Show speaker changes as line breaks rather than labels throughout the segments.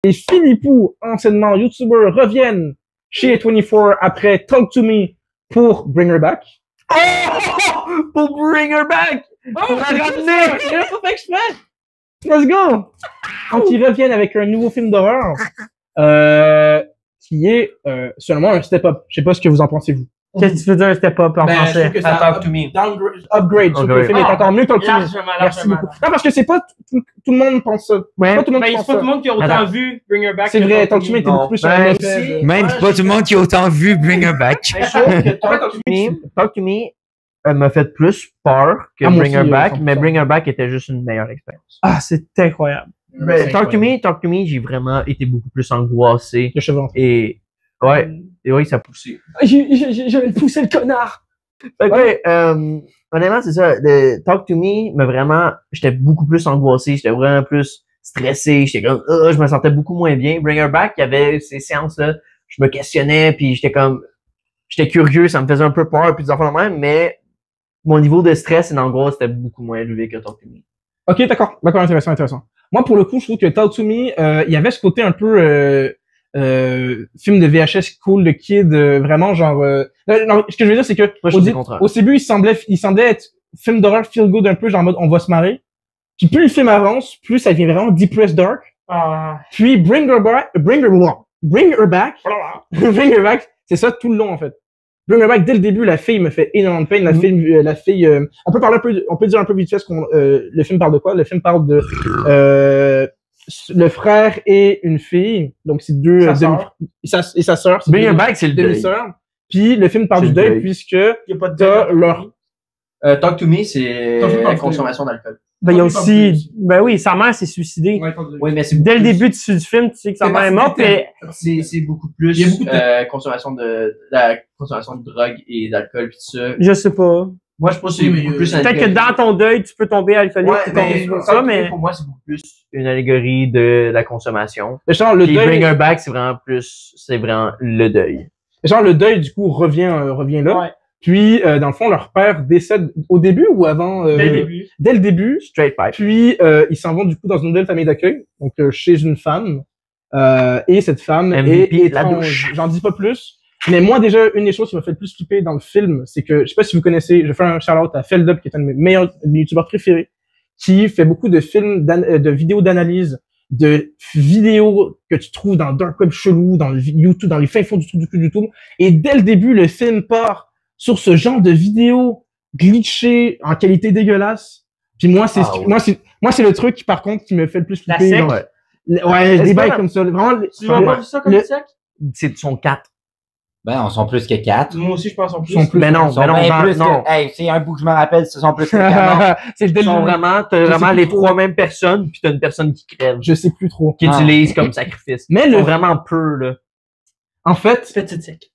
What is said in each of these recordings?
Les Philippou, anciennement YouTuber, reviennent chez 24 après Talk to Me pour Bring Her Back.
Oh! Pour Bring Her Back! Pour la ramener!
J'ai pas fait exprès! Let's go! Donc, ils reviennent avec un nouveau film d'horreur, qui est, seulement un step-up. Je sais pas ce que vous en pensez, vous.
Qu'est-ce que tu veux dire un step-up en français?
Je trouve que ça
Talk to Me.
upgrade. Je trouve que le film est encore mieux que Talk to Me.
Largement,
Merci
largement.
beaucoup. Non, parce que c'est pas tout le monde pense ça.
Ouais.
Pas tout le monde
Mais
pense
c'est pas tout
ça.
le monde qui a autant
Attends.
vu Bring Her Back.
C'est
que
vrai, Talk to Me était
Non.
beaucoup plus sur
Ben,
un
aussi.
effet.
Même c'est pas tout le monde qui a autant vu Bring Her Back.
Je trouve que Talk to Me,
Talk to Me m'a fait plus peur que
Ah, moi
Bring Her
aussi,
Back,
100%.
mais Bring Her Back était juste une meilleure expérience.
Ah, c'est incroyable.
Mais Talk to Me, j'ai vraiment été beaucoup plus angoissé
le cheveu en
et oui, ça poussait.
J'avais poussé le connard.
Fait que, honnêtement, c'est ça. Le Talk to Me, mais vraiment, j'étais beaucoup plus angoissé, j'étais vraiment plus stressé, j'étais comme, je me sentais beaucoup moins bien. Bring Her Back, il y avait ces séances-là, je me questionnais, puis j'étais curieux, ça me faisait un peu peur, puis des enfants de même, mais mon niveau de stress et d'angoisse était beaucoup moins élevé que Talk to Me.
Ok, d'accord, intéressant. Moi, pour le coup, je trouve que Talk to Me, il y avait ce côté un peu film de VHS cool de kid, vraiment genre. Non, ce que je veux dire, c'est que
Moi, je trouve le contraire.
au début, il semblait être film d'horreur feel good un peu, genre en mode on va se marrer. Puis plus le film avance, plus ça devient vraiment depressed dark.
Ah.
Puis Bring Her Back, Bring Her Back, c'est ça tout le long en fait. Bring Her Back, dès le début, la fille me fait énormément de peine. La fille, on peut dire un peu vite fait le film parle de quoi? Le film parle de le frère et une fille, donc c'est deux et sa sœur.
Bring Her Back, c'est le deuil.
demi-sœurs. Puis le film parle
C'est
du
le
deuil
deuil.
puisque
Il y a pas de
t'as leur
Talk to Me, c'est
Talk to Me,
la consommation d'alcool.
Ben, il y a aussi, ben oui, sa mère s'est suicidée.
Oui, mais c'est
Dès le
beaucoup
début du film, tu sais que sa
C'est
mère est morte, mais
c'est beaucoup plus
Il y a beaucoup de
consommation la consommation de drogue et d'alcool pis tout ça.
je sais pas.
Moi, je pense que c'est
Oui, mais,
beaucoup plus un
Peut-être que dans ton deuil, tu peux tomber alcoolique,
Ouais,
tu
mais
tombes ça, mais
pour moi, c'est beaucoup plus
Une allégorie de la consommation.
genre le
Puis
deuil.
Bring Her Back, c'est vraiment le deuil.
Genre le deuil du coup revient là.
ouais,
Puis dans le fond leur père décède au début ou avant
dès le début.
dès le début.
Straight pipe.
Puis ils s'en vont du coup dans une nouvelle famille d'accueil, donc chez une femme. Et cette femme
MVP
est
de la
étrange.
douche.
J'en dis pas plus. Mais moi déjà une des choses qui m'a fait le plus flipper dans le film, c'est que je sais pas si vous connaissez, je fais un shout-out à Feldup qui est un de mes meilleurs youtubeurs préférés, qui fait beaucoup de films de vidéos d'analyse, de vidéos que tu trouves dans le dark web chelou, dans le YouTube, dans les fins fonds du truc du YouTube. Et dès le début, le film part sur ce genre de vidéos glitchées en qualité dégueulasse. Puis moi, c'est c'est le truc par contre qui me fait le plus
La
flipper.
sec?
Genre, ouais, des
C'est
bails
pas-
comme ça. Vraiment,
Tu vois pas ça comme
le-
sec?
C'est son 4.
Ben, on sont plus que 4.
Moi aussi, je pense en plus.
Ils sont plus.
Mais non,
Ils sont
mais non,
bien
genre,
plus
non.
que... Hey, c'est un bout que je me rappelle, ce sont plus que 4.
c'est dès
Ils
le
sont
début.
t'as
Je sais
vraiment
plus
les
trop.
trois mêmes personnes, puis t'as une personne qui crève,
Je sais plus trop.
qui
Ah.
utilise comme sacrifice.
Mais
Ils
le-
sont vraiment peu, là.
En fait,
Petit sec.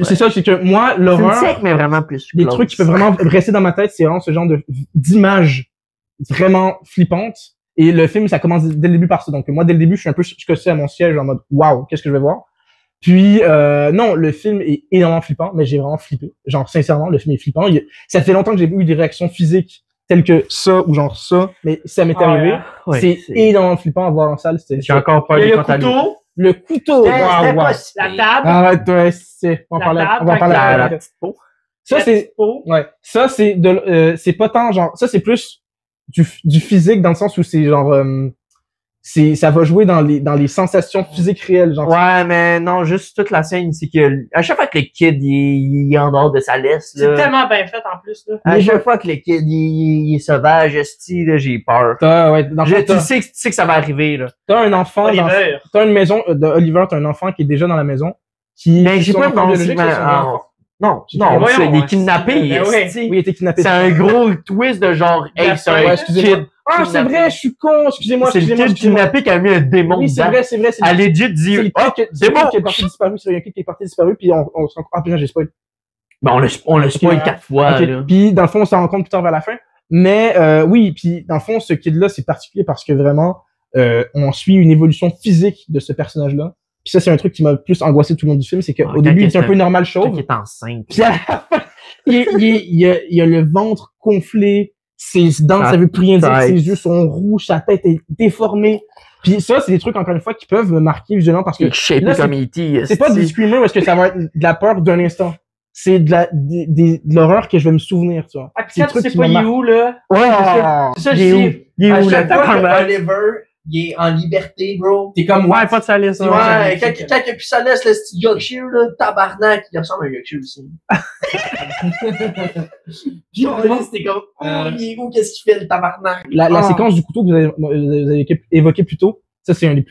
c'est ça, c'est que moi,
C'est une
l'horreur,
sec, mais vraiment plus.
les
close.
trucs qui peuvent vraiment rester dans ma tête, c'est vraiment ce genre d'images vraiment flippantes. Et le film, ça commence dès le début par ça. Donc moi, dès le début, je suis un peu scossé à mon siège en mode waouh, qu'est-ce que je vais voir. Puis non, le film est énormément flippant, mais j'ai vraiment flippé. Genre sincèrement, le film est flippant. Ça fait longtemps que j'ai eu des réactions physiques telles que ça ou genre ça, mais ça m'est arrivé.
Ouais,
c'est énormément flippant à voir en salle.
J'ai encore peur
Il y
des
a le
pantalons.
couteau,
Le couteau.
C'était
Waouh,
pas
waouh.
si
la
pire.
table,
Arrête, ouais, on va
La
parler.
table,
On va parler.
La
après.
petite peau.
Ça
la
c'est
petite peau.
ouais, ça c'est c'est pas tant genre ça c'est plus du physique dans le sens où c'est genre ça va jouer dans les sensations physiques réelles genre.
Ouais, mais non, juste toute la scène, c'est que à chaque fois que le kid il est en dehors de sa laisse,
C'est
là,
tellement bien fait en plus, là.
à chaque fois que le kid il est sauvage, esti, là, j'ai peur.
Ouais, dans le fond,
Tu sais que ça va arriver, là.
t'as un enfant dans,
Oliver.
t'as une maison de Oliver, t'as un enfant qui est déjà dans la maison qui
Mais j'ai
son
pas
enfant
de
biologique, c'est son enfant.
non,
J'ai
non,
dit,
ça,
voyons,
il est
ouais,
kidnappé,
ben ouais.
esti.
Oui, il était kidnappé.
C'est un gros twist de genre, hey, c'est
Ouais,
un
excusez-moi.
kid.
Ah, c'est vrai, je suis con, excusez-moi,
C'est le
excusez-moi.
kid kidnappé qui a mis un démon
Oui, c'est
dedans.
vrai, c'est vrai, c'est
Elle legit
c'est
dit,
le
oh,
kid
c'est bon.
qui est parti disparu, c'est un kid qui est parti disparu, puis on se rend compte, ah, putain, j'ai spoil.
Ben, on le spoil
ouais.
4 fois,
Ok.
là.
Puis dans le fond, on s'en rend compte plus tard vers la fin. Mais oui, puis dans le fond, ce kid-là, c'est particulier parce que vraiment, on suit une évolution physique de ce personnage-là. Puis ça, c'est un truc qui m'a plus angoissé tout le long du film, c'est qu'au
Ah,
début, il
quand
était un peu normal
Toi
chauve.
qui est enceinte.
Puis à la fin, il y a le ventre gonflé, ses dents,
Sa
ça veut plus rien dire,
tête.
ses yeux sont rouges, sa tête est déformée. Puis ça, c'est des trucs, encore une fois, qui peuvent me marquer visuellement parce que
Il est shapé
là,
comme E.T.
c'est pas du screamer parce que ça va être de la peur d'un instant. C'est de l'horreur que je vais me souvenir, tu vois.
Ah, puis
C'est
quand
le
tu
truc
sais
qui
pas,
m'a
il est
marqué.
où, là?
Ouais,
C'est ça,
Il est
je
où?
sais.
Il est
À
où,
chaque
là?
fois que
Oliver, il est en liberté, bro.
t'es comme,
Ouais, pas de salisse.
Ouais, quand il a plus sa laisse, le petit Yorkshire, là, tabarnak, il ressemble à un Yorkshire aussi. Puis on dit, c'était comme, il est où, qu'est-ce qu'il fait, le tabarnak?
la séquence du couteau que vous avez évoqué plus tôt, ça, c'est une des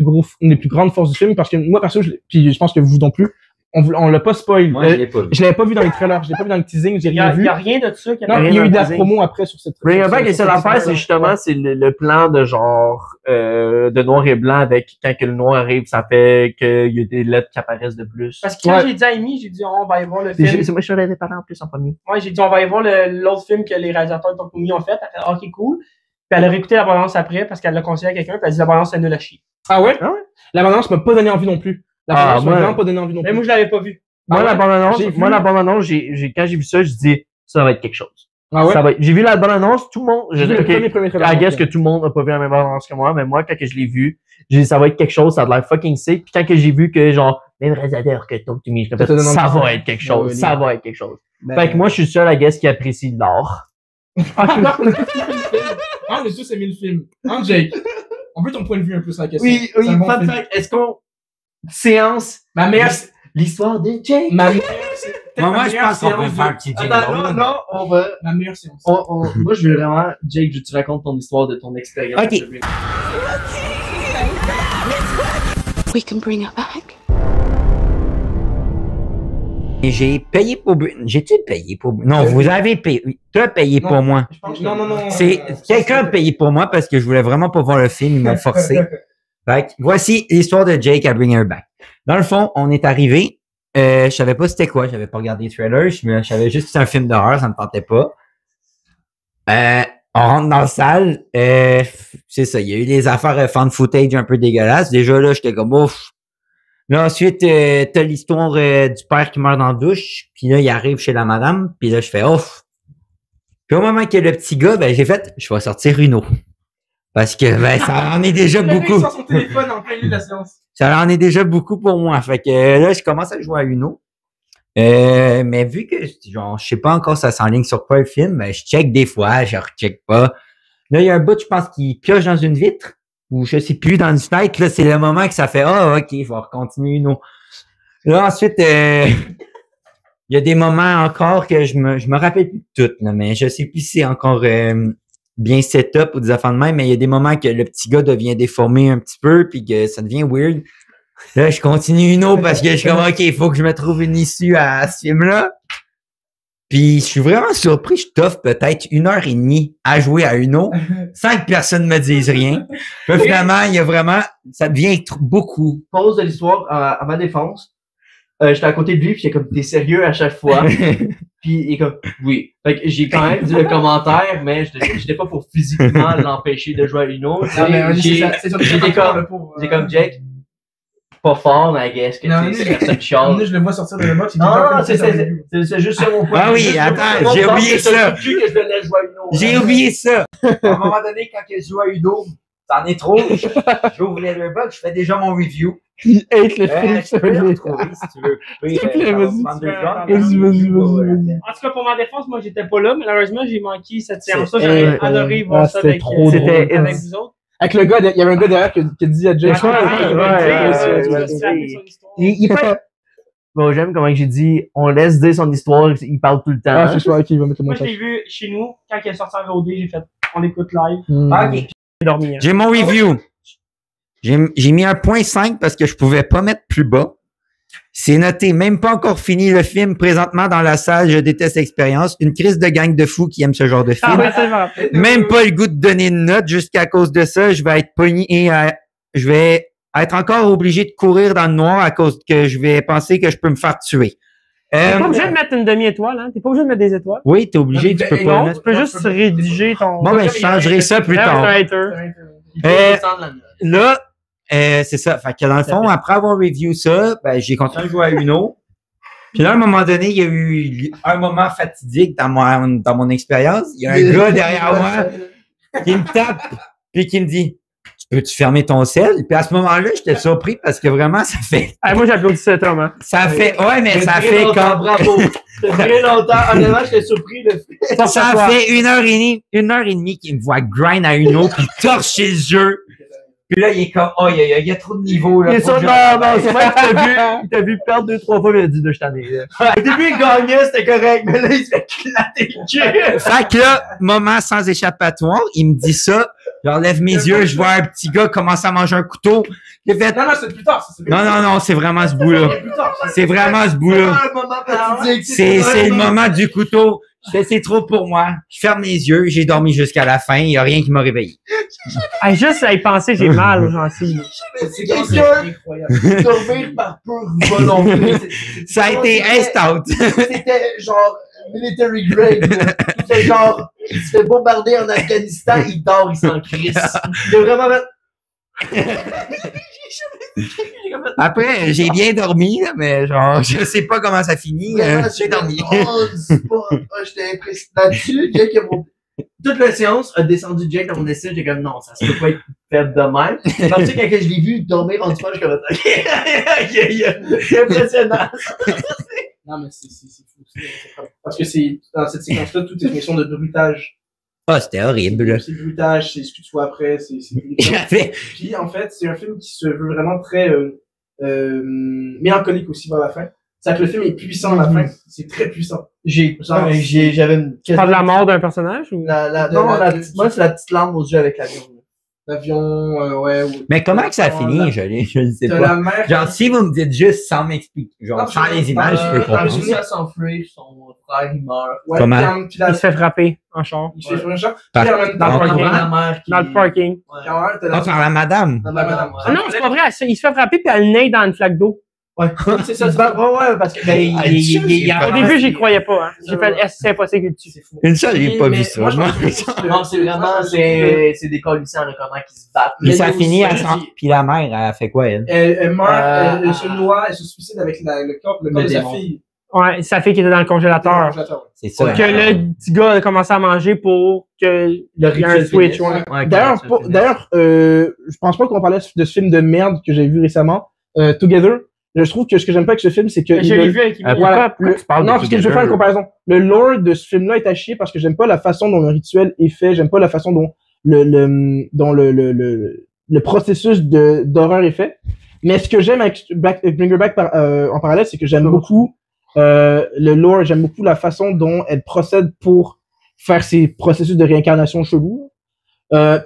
plus grandes forces du film parce que moi, perso, puis je pense que vous non plus, on l'a pas spoil.
Moi, je l'ai pas vu.
Je l'avais pas vu dans les trailers, je l'ai pas vu dans le teasing, j'ai
Il y a,
rien vu.
y a rien de ça qui a
Non,
rien
il y a
dans
eu de la
le
promo après sur cette.
Bring It Back,
sur
et ça, l'affaire, c'est
cette-
justement, c'est le plan de genre, de noir et blanc avec, quand que le noir arrive, ça fait qu'il y a des lettres qui apparaissent de plus.
Parce que quand
Ouais.
j'ai dit à Amy, j'ai dit, on va aller voir le film.
C'est moi, je l'avais parlé en plus en premier.
Ouais, j'ai dit, on va aller voir l'autre film que les réalisateurs de Tokumi ont fait. Elle a fait, ok, cool. Puis elle a réécouté la bande-annonce après parce qu'elle l'a conseillé à quelqu'un. Puis elle a dit, la bande-annonce, c'est nul à chier.
Ah ouais?
Ah ouais?
La bande-annonce m'a pas donné envie non plus. La
Ah,
bande-annonce m'a
moi-
vraiment pas donné envie non
Mais
plus.
moi, je l'avais pas vu.
Moi,
Ah
la
ouais?
bande-annonce,
J'ai vu-
quand j'ai vu ça, je dis, ça va être quelque chose.
Ah ouais?
Ça va être, j'ai vu la bande-annonce, tout le monde,
J'ai vu le premier trailer.
I guess que tout le monde a pas vu la même bande-annonce que moi, mais moi, quand que je l'ai vu, j'ai dit, ça va être quelque chose, ça a l'air fucking sick. Puis quand que j'ai vu que, genre, même réalisateur que Talk to Me,
Ça te donne
ça
envie.
va être quelque chose,
Ouais,
ça va être quelque chose.
Ben,
Fait que moi, je suis le seul, I guess, qui apprécie l'art.
Ah, mais ça, c'est mis le film. Hein, Jake? On veut ton point de vue un peu sur la question.
Oui,
C'est un bon
fun
film.
fact, est-ce qu'on, séance,
Ma meilleure,
l'histoire de Jake?
ma meilleure, c'est peut-être
Moi,
ma
je
meilleure
pense qu'on peut
séance
faire un
de-
petit
Attends, non,
jingle.
non, on va,
Ma meilleure séance.
moi, je veux vraiment, Jake, je veux que tu racontes ton histoire de ton expérience.
Ok.
s'il te plaît.
We can bring her back.
Et j'ai payé pour... J'ai-tu payé pour... Non, vous avez payé. Oui, t'as payé
Non.
pour moi.
Non, non, non.
C'est quelqu'un a payé pour moi parce que je voulais vraiment pas voir le film, il m'a forcé. Fait que voici l'histoire de Jake à Bring Her Back. Dans le fond, on est arrivé, je savais pas c'était quoi, j'avais pas regardé les trailers, je savais juste que c'était un film d'horreur, ça me tentait pas. On rentre dans la salle, c'est ça, il y a eu des affaires fan footage un peu dégueulasses. Déjà là, j'étais comme ouf. Là ensuite, t'as l'histoire du père qui meurt dans la douche, puis là il arrive chez la madame, puis là je fais ouf. Puis au moment que le petit gars, ben j'ai fait, je vais sortir Uno. Parce que ben ça en est déjà
Il avait
beaucoup.
sur son téléphone en plein milieu de la séance.
Ça en est déjà beaucoup pour moi. Fait que là, je commence à jouer à Uno. Mais vu que genre, je sais pas encore ça s'enligne sur quoi le film, ben, je check des fois, je recheck pas. Là, il y a un bout, je pense, qui pioche dans une vitre, ou je sais plus, dans une fenêtre. Là, c'est le moment que ça fait ah, ok, il va continuer Uno. Là, ensuite, il y a des moments encore que je me rappelle plus de tout, là, mais je sais plus si c'est encore bien set-up ou des affaires de même, mais il y a des moments que le petit gars devient déformé un petit peu, puis que ça devient weird. Là, je continue Uno parce que je suis comme, OK, il faut que je me trouve une issue à ce film-là. Puis, je suis vraiment surpris, je t'offre peut-être 1h30 à jouer à Uno sans que personne me dise rien. Puis, finalement, il y a vraiment, ça devient beaucoup.
Pause de l'histoire, à ma défense. J'étais à côté de lui, pis j'étais comme, t'es sérieux à chaque fois? Puis il est comme, oui. Fait que j'ai quand même dit le commentaire, mais j'étais pas pour physiquement l'empêcher de jouer à Uno.
Non, mais
J'étais comme Jake, pas fort, mais I guess que
Non,
tu sais,
mais-
c'est personne chiale.
Je le vois sortir de la box.
Non, c'est juste ça mon point.
Ah oui,
Juste
attends,
mon
j'ai
point,
oublié
que je
ça.
te dis que je devais jouer à Uno.
J'ai oublié ça. À un moment donné, quand je joue à Uno, t'en es trop. J'ouvre Letterboxd, je fais déjà mon review.
Il hate le film.
Je peux le retrouver si tu veux.
S'il te plaît, vas-y.
Vas-y. En tout cas, pour ma défense, moi, j'étais pas là. Malheureusement, j'ai manqué cette séance-là.
C'est-
J'aurais adoré voir ça
c'était
avec,
trop
drôle.
avec vous autres.
Avec le gars, il y avait un gars derrière qui a dit à Jake.
Il fait, bon, j'aime comment j'ai dit, on laisse dire son histoire, il parle tout le temps.
Ah, c'est sûr, ok, il va mettre le
Moi, je l'ai
montage.
vu chez nous. Quand il est sorti en VOD, j'ai fait, on l'écoute live.
Ok.
J'ai dormi. Hein.
J'ai mon review. J'ai mis un 0.5 parce que je pouvais pas mettre plus bas. C'est noté, même pas encore fini le film, présentement dans la salle, je déteste l'expérience. Une crise de gang de fous qui aiment ce genre de film.
Ah, ouais, c'est vrai.
Même pas le goût de donner une note jusqu'à cause de ça. Je vais être pogné et je vais être encore obligé de courir dans le noir à cause que je vais penser que je peux me faire tuer.
T'es pas obligé de mettre une demi-étoile, hein? T'es pas obligé de mettre des étoiles.
Oui, t'es obligé, tu peux pas le
Non,
mettre.
tu peux juste rédiger ton.
Bon, ben, je changerai ça plus
Ah,
tard.
c'est un hater.
Il faut
Euh,
descendre la note.
Là, c'est ça. Fait que dans le fond, après avoir review ça, ben, j'ai continué à jouer à Uno. Puis là, à un moment donné, il y a eu un moment fatidique dans mon expérience. Il y a un gars derrière moi qui me tape puis qui me dit « Peux-tu fermer ton sel? » Puis à ce moment-là, j'étais surpris parce que vraiment, ça fait...
Moi, j'applaudis cet homme. Hein.
Ça fait... Ouais, mais ça fait comme...
Bravo. Ça fait très longtemps. Honnêtement, j'étais surpris.
Ça fait 1h30 qu'il me voit grind à une autre puis torcher le jeu. Puis là, il est comme, oh, il y a trop de niveaux, là.
Il est sûr, non, c'est vrai qu'il t'a vu perdre 2-3 fois, mais il a dit, je t'en ai. Au début, il gagnait, c'était correct, mais là, il se fait éclater le cul.
Fait que là, moment sans échappatoire, il me dit ça. J'enlève mes yeux, je vois un petit gars commencer à manger un couteau. J'ai fait,
Non, c'est plus tard.
non, c'est vraiment ce bout-là. C'est vraiment ce bout-là. C'est le moment du couteau. Je fais, c'est trop pour moi. Je ferme les yeux, j'ai dormi jusqu'à la fin, il y a rien qui m'a réveillé.
Juste à y penser, j'ai mal aux gencives.
C'est quelqu'un dormir par pure volonté.
Ça a été instant.
C'était genre military grade. C'est genre, il se fait bombarder en Afghanistan, il dort, il s'en crisse. Il a vraiment fait...
Après, j'ai bien dormi, là, mais genre, je sais pas comment ça finit. J'ai dormi.
J'étais impressionné là-dessus. Jack, toute la séance a descendu Jack dans mon essai. J'étais comme, non, ça se peut pas être fait de même. Parce que quand je l'ai vu dormir en dessous, je suis comme, ok, c'est impressionnant.
Non, mais c'est fou. Parce que c'est, dans cette séquence-là, tout est une question de bruitage.
Ah, c'était horrible.
C'est le bruitage, c'est ce que tu vois après, c'est
J'avais,
Puis, en fait, c'est un film qui se veut vraiment très, mélancolique aussi vers la fin. C'est-à-dire que le film est puissant à la fin. C'est très puissant.
J'avais une
Tu parles de la mort d'un personnage ou?
Moi, c'est la petite larme aux yeux avec l'avion.
L'avion, ouais.
mais comment que ça a fini? Je ne sais
T'as
pas.
la mer.
Genre, si vous me dites juste sans m'expliquer, genre,
Non,
sans les images, je peux
Il a
comprendre.
réussi à s'enfuir, son frère, il meurt.
Ouais,
Comment?
puis là,
Il se fait frapper en char.
il se fait un chat.
Par-
Puis en même
dans
temps,
le
par
parking.
La mère qui...
Dans le parking.
t'as
Ah, par la madame.
La madame.
Ah non, c'est pas vrai. Il se fait frapper puis elle naît dans une flaque d'eau.
Ouais, c'est ça, c'est pas... Ouais, parce que...
Au début, j'y croyais pas. Hein. J'ai fait, c'est impossible qu'il tue.
Une chose, j'ai pas
Mais
vu ça.
moi, je
moi.
pense que
Non, c'est vraiment, c'est des colissants, là, comment ils se battent.
Mais ça
Mais
finit à
aussi,
100. Puis la mère, elle a fait quoi, elle?
Elle meurt, elle se noie, elle se suicide avec le corps de sa
démon.
fille.
Ouais, sa fille qui était dans le congélateur.
C'est ça.
Que le petit gars a commencé à manger pour que il y ait un switch. Ouais.
D'ailleurs, je pense pas qu'on parlait de ce film de merde que j'ai vu récemment, Together. Je trouve que ce que j'aime pas avec ce film, c'est que...
Je l'ai vu avec Emily.
Voilà,
Pourquoi tu parles
non,
de
parce que je veux faire une comparaison. Le lore de ce film-là est à chier parce que j'aime pas la façon dont le rituel est fait, j'aime pas la façon dont le processus d'horreur est fait. Mais ce que j'aime avec Bring Her Back en parallèle, c'est que j'aime beaucoup le lore, j'aime beaucoup la façon dont elle procède pour faire ses processus de réincarnation chelous.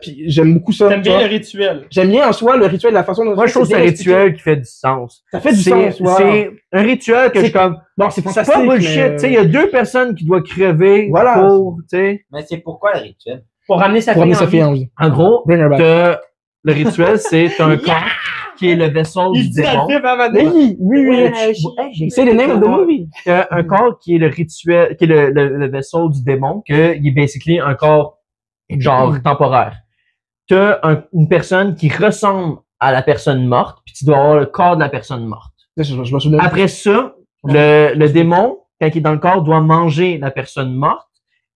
Puis j'aime beaucoup ça.
T'aimes bien le rituel.
J'aime bien en soi le rituel, la façon dont
Moi, je trouve que c'est un rituel qui fait du sens.
Ça fait du sens, voilà.
C'est un rituel que je suis comme,
Bon, c'est
c'est
fantastique.
pas bullshit,
mais-
tu sais, il y a deux personnes qui doivent crever
Voilà.
pour, tu sais.
Mais c'est pourquoi le rituel?
Pour ramener sa
Pour
fille
amener sa fille en vie.
En gros,
Bring her back.
le rituel, c'est un corps qui est le vaisseau du démon.
Oui. C'est le name of the movie.
Un corps qui est le rituel, qui est le vaisseau du démon, qui est basically un corps genre temporaire. T'as une personne qui ressemble à la personne morte, puis tu dois avoir le corps de la personne morte.
Je me souviens.
Après ça, le démon, quand il est dans le corps, doit manger la personne morte,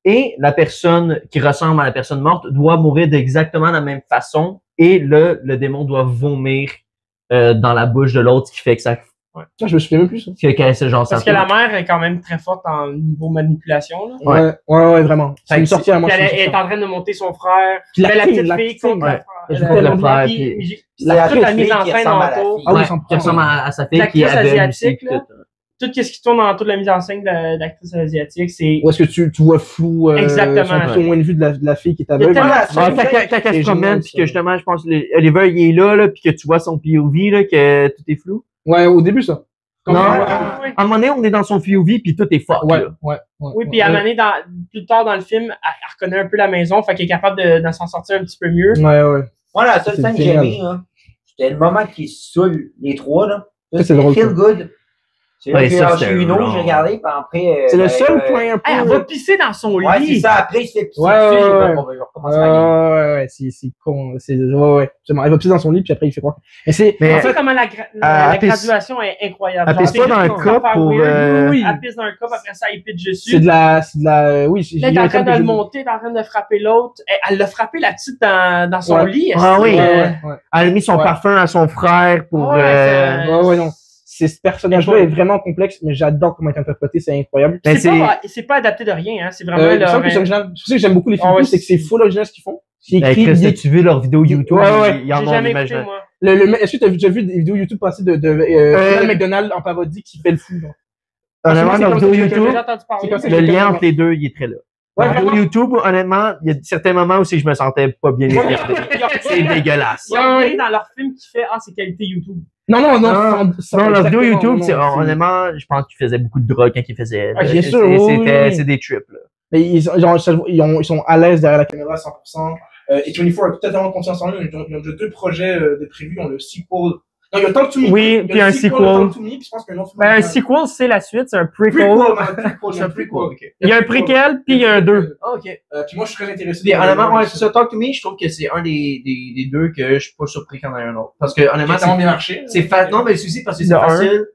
et la personne qui ressemble à la personne morte doit mourir d'exactement la même façon, et le démon doit vomir dans la bouche de l'autre, ce qui fait que ça...
Ça, je me souviens même plus, ça.
C'est genre
Parce que la mère est quand même très forte en niveau manipulation. Là.
Ouais, vraiment. C'est une sortie à moi.
Puis elle est en train de monter son frère.
Puis
La petite
l'acting,
fille contre
ouais.
la
Je trouve le frère,
puis
puis
toute la mise en scène autour.
Ah oui,
Ouais,
sans
qui ressemble à sa fille qui
L'actrice
avait
asiatique, là. Tout ce qui tourne dans toute la mise en scène de l'actrice asiatique, c'est...
Ou est-ce que tu vois flou
Exactement.
son point de vue de la fille qui est
Il y a
aveugle?
tellement-
Quand elle
C'est
se promène,
génial,
puis
ça.
que justement, je pense, Oliver, il est là, puis que tu vois son POV, là, que tout est flou.
Ouais, au début, ça.
Non.
Oui.
À un moment donné, on est dans son POV, puis tout est fuck,
Ouais,
là.
Oui, puis à un moment donné, plus tard dans le film, elle reconnaît un peu la maison, fait qu'elle est capable de s'en sortir un petit peu mieux.
Ouais.
Moi, la seule
C'est
scène que j'ai
génial.
aimée, là, c'était le moment qui saoule les trois, là.
Ça, c'est drôle,
Feel
ça.
good. C'est là
Ouais,
que j'ai
ça,
lâché
c'était
une autre,
wrong.
j'ai regardé, puis après.
C'est le seul point un peu.
Hey, elle va pisser dans son
Ouais, c'est
lit.
ça. Après, il se fait pisser
Ouais,
dessus.
ouais,
J'ai fait,
ouais.
bon, ben, je vais recommencer ma game.
Ouais, c'est con. Ouais. Absolument. Elle va pisser dans son lit, puis après, il fait quoi? Mais c'est,
Mais-
En fait, comment la
elle pisse-
graduation est incroyable.
elle pisse
Genre,
pas dans
c'est
un
juste
cup
faire
pour,
weird.
oui.
Elle pisse dans un cup, après ça, il pitch dessus.
c'est de la, oui, j'ai
Là,
eu
t'es
un
en train
terme
de
que
le
j'ai-
monter, t'es en train de frapper l'autre. Elle l'a frappé la petite dans son
Ouais.
lit.
Ah oui.
Ouais.
Elle a mis son
Ouais.
parfum à son frère pour...
Ouais, non. Ce personnage-là est vraiment complexe, mais j'adore comment il est interprété, c'est incroyable.
Mais
C'est pas adapté de rien, hein. C'est vraiment
Il me semble que c'est
leur...
original. C'est pour ça que j'aime beaucoup les films,
Ah ouais,
c'est que c'est full original ce qu'ils font. C'est
Ben,
écrit,
Chris,
il est-
as-tu vu leur vidéo YouTube?
Ouais.
Ils en
J'ai
ont
jamais écouté,
l'imaginaire.
moi.
Est-ce que tu as déjà vu des vidéos YouTube passer de Ronald McDonald en parodie qui fait le fou, genre?
Honnêtement,
C'est
leur
comme
vidéo
ça que
J'ai
YouTube,
déjà entendu parler.
C'est comme ça
le
que
lien entre les deux, il est très là.
Ouais,
Leur vidéo
vraiment.
YouTube, honnêtement, il y a certains moments où je me sentais pas bien regardé. C'est dégueulasse.
Il y a rien dans leur film qui fait, c'est qualité YouTube.
Non,
Non, leur vidéo YouTube, c'est
honnêtement.
honnêtement, je pense qu'ils faisaient beaucoup de drogue quand ils faisaient.
Ah, bien sûr,
C'est des trips, là.
Mais ils sont à l'aise derrière la caméra à 100%. Et 24 a totalement confiance en eux. Ils ont déjà 2 projets de prévus. Ils ont le sequel. Non, il y a Talk to Me.
Oui,
Il y a
puis
le
un
sequel
sequel.
de Talk to Me, puis je pense qu'un autre.
Ben, un sequel, c'est la suite, c'est un prequel.
C'est un prequel.
Il y a un prequel, puis il y a un 2.
Ah, ok.
Puis moi, je suis très intéressé.
Puis, honnêtement, ouais, c'est ça. Talk to Me, je trouve que c'est un des deux que je suis pas surpris qu'il y en ait un autre. Parce que, honnêtement,
Tellement bien marché.
non, mais c'est aussi parce que c'est
De un.
facile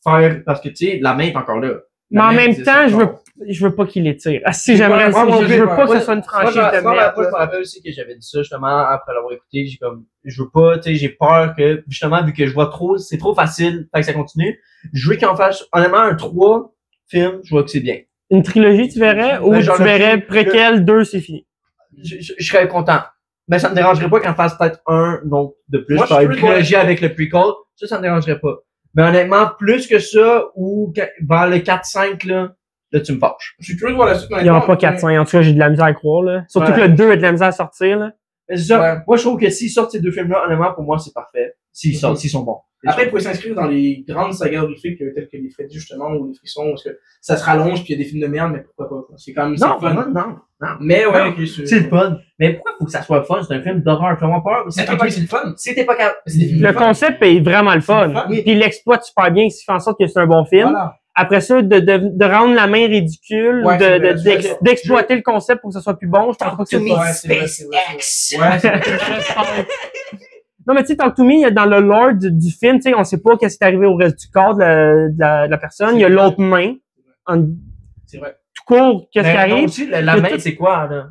faire, parce que, tu sais, la main est encore là.
Mais en même temps, je veux pas qu'il les tire. Si j'aimerais ça, je veux pas que ce soit une franchise de
Moi,
merde.
je me rappelle aussi que j'avais dit ça, justement, après l'avoir écouté. Je veux pas, tu sais, j'ai peur que, justement, vu que je vois trop, c'est trop facile, fait que ça continue. Je veux qu'il en fasse, honnêtement, un 3 films, je vois que c'est bien.
Une trilogie, tu verrais, ou
Ben, genre
tu
le
verrais
film-
préquel, 2, c'est fini.
Je serais content. Mais ça me dérangerait pas qu'on fasse peut-être un autre de plus.
Moi, je
Par
suis
une
plus
trilogie avec le prequel. Ça me dérangerait pas. Mais honnêtement, plus que ça, ou vers le 4-5, là, tu me fâches.
Je suis curieux de voir la suite.
Il y aura pas 400. En tout cas, j'ai de la misère à croire, là. Surtout
Ouais.
que le 2 a de la misère à sortir, là.
Mais c'est ça.
Ouais.
Moi, je trouve que s'ils sortent ces deux films-là, honnêtement, pour moi, c'est parfait. S'ils sortent, s'ils sont bons.
Après, ils pourraient s'inscrire dans les grandes sagas horrifiques telles que les Freddy, justement, ou les Frissons, parce que ça se rallonge, puis il y a des films de merde, mais pourquoi pas, quoi. C'est quand même, c'est
non,
fun.
non.
Mais ouais,
Non,
ok,
c'est le fun. Mais pourquoi faut que ça soit fun? C'est un film d'horreur. Fais-moi peur.
C'est le fun.
Si t'es pas capable.
C'est des films
Le
de fun.
concept est vraiment le fun.
C'est le fun.
Puis il l'exploite super bien, ce qui fait en sorte que c'est un bon film.
Voilà.
Après ça, de rendre la main ridicule,
Ouais,
ou
c'est vrai, c'est vrai.
d'exploiter le concept pour que ça soit plus bon, je pense pas que c'est le fun.
Ouais, c'est vrai, c'est vrai, c'est vrai. Ouais, c'est vrai.
Non, mais tu sais, Talk to Me, dans le lore du film, tu sais, on sait pas qu'est-ce qui est arrivé au reste du corps de la personne. Il y a l'autre main.
C'est vrai.
Tout court, qu'est-ce qui
Non,
arrive?
aussi, la
Il y a
main,
tout-
c'est quoi, là?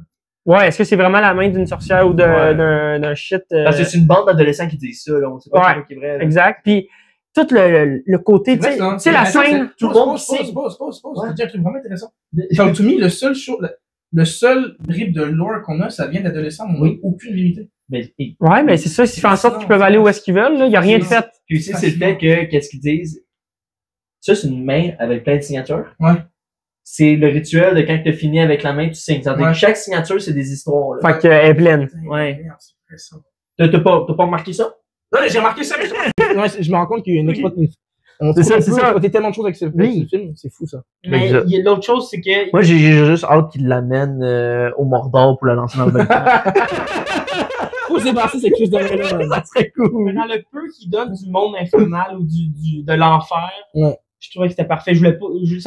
Ouais, est-ce que c'est vraiment la main d'une sorcière ou
Ouais.
d'un shit?
Parce que c'est une bande d'adolescents qui disent ça, là. On sait pas
Ouais.
qui est vrai. là.
Exact. Puis tout le côté, tu sais, la scène.
Tout le monde sait.
C'est un truc vraiment intéressant. Talk to Me, le seul bribe de lore qu'on a, ça vient d'adolescents, mais on n'a aucune vérité.
Mais,
Ouais, mais c'est ça, ce qui fait en sorte qu'ils peuvent aller où est-ce qu'ils veulent, là. Il y a rien de fait.
puis aussi, c'est le fait que, qu'est-ce qu'ils disent? Ça, c'est une main avec plein de signatures.
Ouais.
C'est le rituel de quand tu finis avec la main, tu signes. C'est-à-dire
Ouais.
que chaque signature, c'est des histoires, là.
Fait qu'elle est pleine.
Ouais.
Merde, c'est vrai, ça.
T'as pas remarqué ça?
Non, mais j'ai remarqué ça, mais je me rends compte qu'il y a une exploitation.
C'est ça, c'est ça.
exploiter tellement de choses avec ce
Oui.
film, c'est fou, ça.
Mais
Exact.
il y a l'autre chose, c'est que
Moi, j'ai juste hâte qu'ils l'amènent au Mordor pour la lancer dans le volcan.
Faut se débarrasser de cette crise de là.
Ça serait cool.
mais dans le peu qui donne du monde infernal ou de l'enfer,
Ouais.
je trouvais que c'était parfait. Ça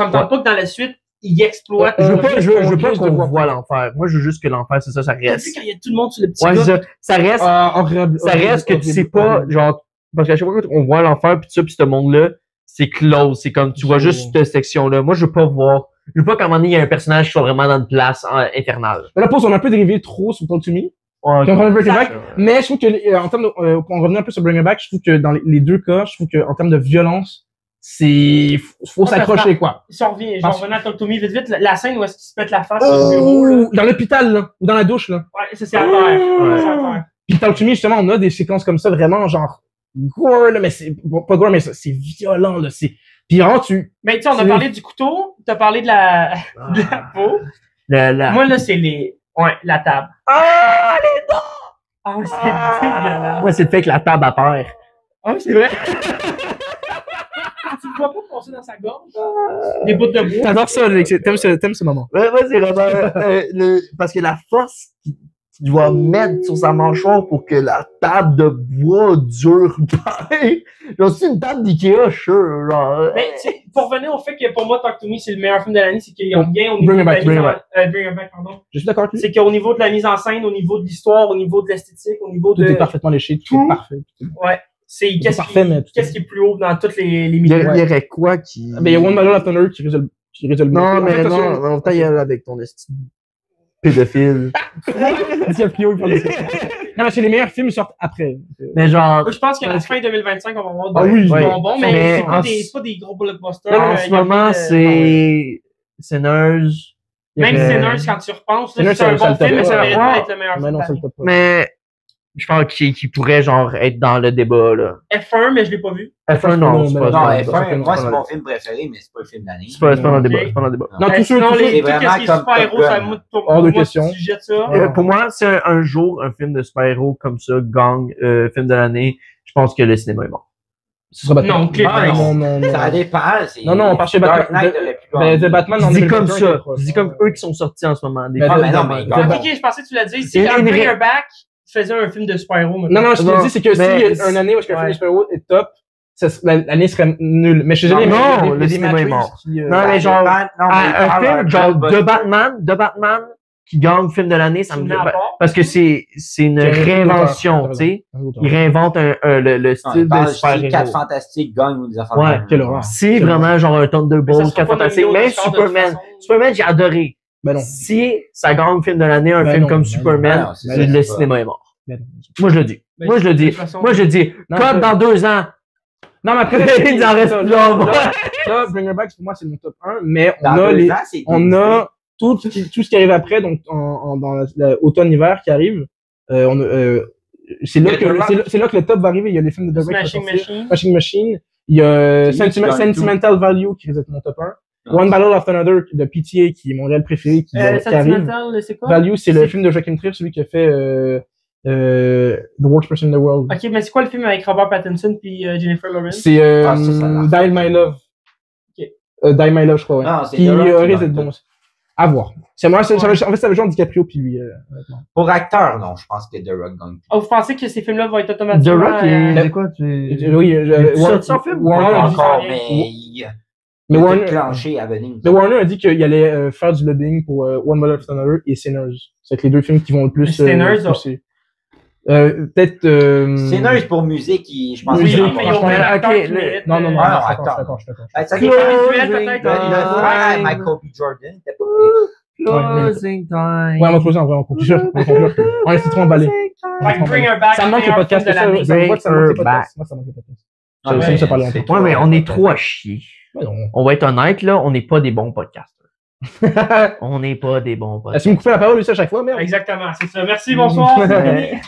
me tente pas que dans la suite, il exploite.
Je veux pas, je veux pas
Chris de
qu'on
voir.
voit l'enfer. Moi, je veux juste que l'enfer, c'est ça
T'as
reste.
vu quand il y a tout le monde sur le petit
Ouais,
gars?
c'est ça. Ça reste,
Horrible.
ça reste que tu sais pas, genre, parce qu'à chaque fois qu'on voit l'enfer pis tout ça pis ce monde-là, c'est close. C'est comme, tu vois juste cette section-là. Moi, je veux pas qu'à un moment donné, il y a un personnage qui soit vraiment dans une place infernale.
Là, pause, on a un peu dérivé trop sur Talk to Me.
Ouais,
Puis on revient Breaking Back. Mais je trouve que, en termes de, pour en revenir un peu sur Breaking Back, je trouve que dans les deux cas, je trouve que, en termes de violence, faut s'accrocher, quoi.
Si on revient,
Parce-
j'en revenais à Talk to Me vite, la scène où est-ce qu'il se pète la face sur le bureau, là.
Dans l'hôpital, là. Ou dans la douche, là.
Ouais, ça c'est à terre.
Ouais.
C'est à terre.
Puis Talk to Me, justement, on a des séquences comme ça, vraiment, genre, gore, là, mais c'est, bon, pas gore, mais c'est violent, là, puis vraiment,
Mais tu sais, on a
C'est-
parlé du couteau, t'as parlé de la peau. Moi, là, c'est la table.
Ah,
Ah, c'est dégueulasse.
ouais, c'est le fait que la table à terre.
Ah, oui, c'est vrai. Tu ne vois pas passer dans sa gorge? Des bouts de bois.
J'adore ça, Alex. T'aimes ce moment.
Ouais, c'est vraiment, parce que la force qui doit mettre sur sa mâchoire pour que la table de bois dure bien. Genre, c'est une table d'Ikea, sure, genre.
Mais pour revenir au fait que pour moi, Talk to Me, c'est le meilleur film de l'année, c'est qu'ils ont bien au niveau
Bring
de
It
la
Back,
mise
Bring
en...
It
Bring It Back, pardon.
Je suis d'accord avec lui.
C'est qu'au niveau de la mise en scène, au niveau de l'histoire, au niveau de l'esthétique, au niveau
Tout
de...
est parfaitement léché, tout
Tout.
est parfait.
Ouais. C'est
C'est parfait, mais...
qu'est-ce qui est plus haut dans toutes les
Il y
milieux.
aurait quoi qui...
Mais il y a One Battle of Thunder qui résolve
Non,
En
mais
fait,
non,
t'as
en même temps, il y a avec ton esti pédophile.
DiCaprio, il parle de ça. Non, mais c'est les meilleurs films qui sortent après.
Mais genre,
Moi, je pense qu'à la fin 2025, on va avoir
Ah oui,
du
ouais.
bonbons, mais,
Mais
c'est pas,
en-
c'est pas des gros blockbusters.
en
il
ce
y a
moment,
pas de-
c'est Sinners.
Même
Euh,
Sinners, quand tu repenses, là,
Sinners,
c'est un
ça
bon
le tape
film, mais ça
pas.
mérite
Ouais.
pas d'être le meilleur
Mais
film.
non,
de
ça le
l'année.
top pas.
Mais je pense qu'il pourrait genre être dans le débat là.
F1, mais je l'ai pas vu.
F1 non, c'est
mais
pas
non,
Non,
ça.
F1, moi, c'est
pas
mon film préféré, mais c'est pas le film d'année.
C'est pas dans le débat,
Ok.
c'est pas dans le débat.
Non, tous ceux,
Sinon,
tous ceux.
les,
c'est
tout ce
vraiment
qui est
comme
super-héros,
Top
ça
Gun.
pour
Hors de
moi,
question.
si tu jettes ça.
Pour moi, si un jour un film de super-héros comme ça gagne film de l'année, je pense que le cinéma est mort.
Ce sera Batman.
Non, Cliff,
Ah,
non, non, non.
Ça dépend. c'est-
Non, non, on parle chez
Dark
Batman.
Knight aurait pu
Ben,
gagner.
The Batman en
Je dis comme
2021,
ça.
est proche.
Je dis comme eux qui sont sortis en ce moment. Des
Mais
films
mais
de
non,
même.
mais
Ah,
The
ok, je pensais que tu l'as dit. Si
Une
un Bring
ré-
Her Back faisait un film de super-héros,
Non, non, ce que
Non,
je dis, c'est que
mais-
si une année où un film
Ouais.
de super-héros est top, l'année serait nulle. Mais je suis désolé,
Non,
mais il y a des-
le
il y a des
cinéma est
matrices
mort.
qui,
Non,
Ben,
mais genre,
non, mais
un
parle
film genre
blockbuster.
de Batman qui gagne film de l'année, ça me
tu n'as pas.
parce que c'est une
C'est un
réinvention,
auteur,
tu sais.
un auteur.
Il réinvente le
Non,
style
il
de
parle si
super-héros.
4 Fantastiques gagnent ou des affaires.
Ouais,
de même.
quelle horreur.
C'est vraiment genre un
Mais ça
Thunderbolt,
sera
4
pas
fantastiques.
nominé au
Mais
Oscar, de toute
Superman,
façon.
Superman, j'ai adoré.
Ben non.
Si ça gagne film de l'année, un
Ben
film
non,
comme
ben non.
Superman,
Ben non, c'est
ça,
le
c'est pas-
cinéma est mort.
Ben non.
Moi, je le dis.
Ben,
Moi, je le
de
dis.
toute façon-
Moi, je dis.
Non,
Comme
mais-
dans 2 ans.
Non, mais après,
Il en reste
là,
plus,
là, Bring Her Back, pour moi, c'est mon top 1, mais
Dans
on a
2
les,
ans, c'est
on a tout ce qui arrive après, donc dans l'automne-hiver qui arrive, c'est là que le top va arriver. Il y a les films de The Rock qui
Smashing
vont sortir.
Machine.
Smashing Machine. Il y a
C'est lui qui gagne
Sentimental Value qui risque d'être mon top 1.
Ah.
One Battle of Thunder de PTA qui est mon réel préféré qui arrive.
Sentimental, c'est quoi?
Value, c'est le film de Joachim Trier, celui qui a fait The Worst Person in the World.
Ok, mais c'est quoi le film avec Robert Pattinson puis Jennifer Lawrence?
C'est
Ah, ça a l'air.
Die My Love.
Ok.
Die My Love, je crois, ouais.
Non, c'est
Qui
The Rock qui
risque
gagne
d'être
tout.
bon. À voir. C'est moi,
Ouais.
en fait, ça va jouer en DiCaprio puis lui, honnêtement.
Pour acteur, non, je pense que The Rock gagne.
Oh, vous pensez que ces films-là vont être
The
automatiquement...
Rock, c'est quoi?
Oui,
sorti son film?
Warner a dit-
Encore,
ça,
mais
Mais
il est
Warner,
déclenché à venir.
mais Warner a dit qu'il allait faire du lobbying pour One Battle of Thunder et Sinners. C'est les deux films qui vont le plus
Sinners,
pousser. Peut-être...
Sinners pour musique, je pense
Oui,
Musique,
que
mais il y a
franchement,
aucun acteur
ok,
qui
le-
mérite...
Non, non, non,
Ah, non,
je suis
attends.
d'accord, je suis d'accord.
Ben, ça
Les
dépend.
visuels,
Closing
peut-être.
Le frère
time.
Michael B. Jordan, c'était pas pire.
Closing time.
Ouais, on va closer, on va conclure. On est trop emballé.
Fait que Bring Her Back,
Ça me manque le
meilleur
podcast,
film de l'année.
ça me voit que ça me manque le
Bring her
podcast. Moi, ça me manque le podcast.
Ah,
J'aime
mais
ça parler
c'est
longtemps.
Ouais, mais on est trop à chier.
Ouais, non.
On va être honnête, là, on n'est pas des bons podcasters. On n'est pas des bons
Si vous me
podcasters.
coupez la parole aussi à chaque fois, merde.
Exactement, c'est ça. Merci, bonsoir.
Ouais.